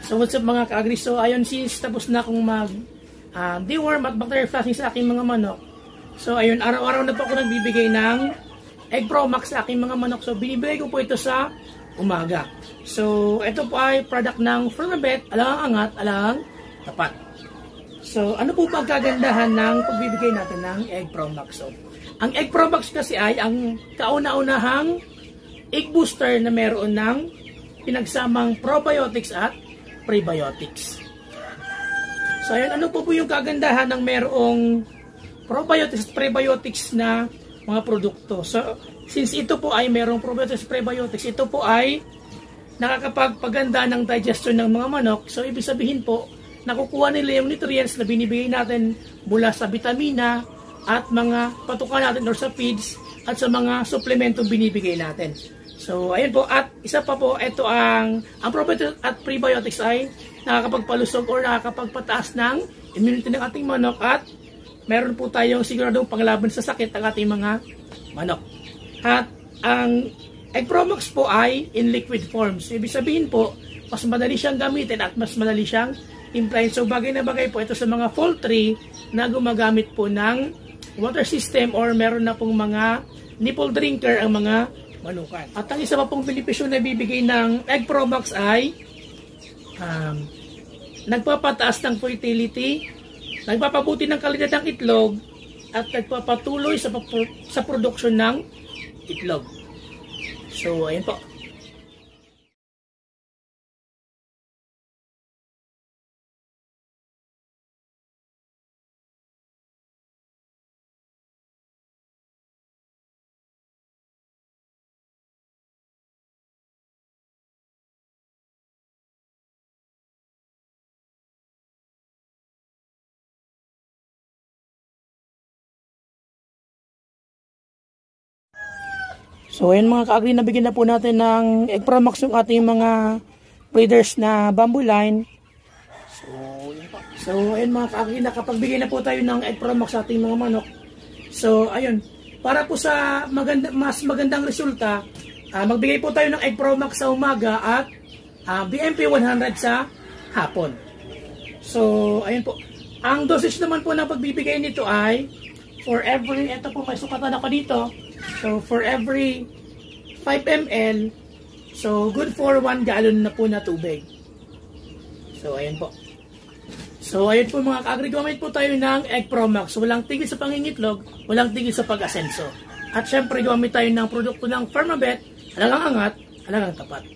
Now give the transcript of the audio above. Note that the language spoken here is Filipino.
So what's up mga ka-agri? So ayun, since tapos na akong mag deworm at bacteria flushing sa aking mga manok. So ayun, araw-araw na po ako nagbibigay ng Egg Pro Max sa aking mga manok. So binibigay ko po ito sa umaga. So ito po ay product ng Firmabet, alangang angat, alangang tapat. So ano po ba ang kagandahan ng pagbibigay natin ng Egg Pro Max? So ang Egg Pro Max kasi ay ang kauna-unahang egg booster na meron ng pinagsamang probiotics at prebiotics. So ayun, ano po yung kagandahan ng merong probiotics at prebiotics na mga produkto? So since ito po ay merong probiotics at prebiotics, ito po ay nakakapagpaganda ng digestion ng mga manok. So ibig sabihin po, nakukuha nila yung nutrients na binibigay natin mula sa vitamina at mga patukan natin or sa feeds at sa mga suplemento binibigay natin. So ayun po, at isa pa po, ito ang probiotics at prebiotics ay nakakapagpalusog or nakakapagpataas ng immunity ng ating manok at meron po tayong siguradong panglaban sa sakit ng ating mga manok. At ang Egg Pro Max po ay in liquid form. So ibig sabihin po, mas madali siyang gamitin at mas madali siyang implayin. So bagay na bagay po ito sa mga poultry na gumagamit po ng water system or meron na pong mga nipple drinker ang mga manukan. At ang isa pa pong benepisyo na bibigay ng Egg Pro Max ay nagpapataas ng fertility, nagpapabuti ng kalidad ng itlog, at nagpapatuloy sa produksyon ng itlog. So, ayun po. So ayun mga ka-agri, nabigyan na po natin ng Egg Pro Max yung ating mga breeders na bamboo line. So ayun mga ka-agri, nakapagbigay na po tayo ng Egg Pro Max sa ating mga manok. So ayun, para po sa mas magandang resulta, magbigay po tayo ng Egg Pro Max sa umaga at BMP 100 sa hapon. So ayun po, ang dosage naman po ng pagbibigay nito ay for every, ito po may sukatan ako dito. So, for every 5 ml, so good for 1 gallon na po na tubig. So, ayan po. So, ayun po mga ka-agri, gumamit po tayo ng Egg Pro Max. Walang tigil sa pangingitlog, walang tigil sa pag-asenso. At syempre, gumamit tayo ng produkto ng Firmabet, alagang angat, alagang tapat.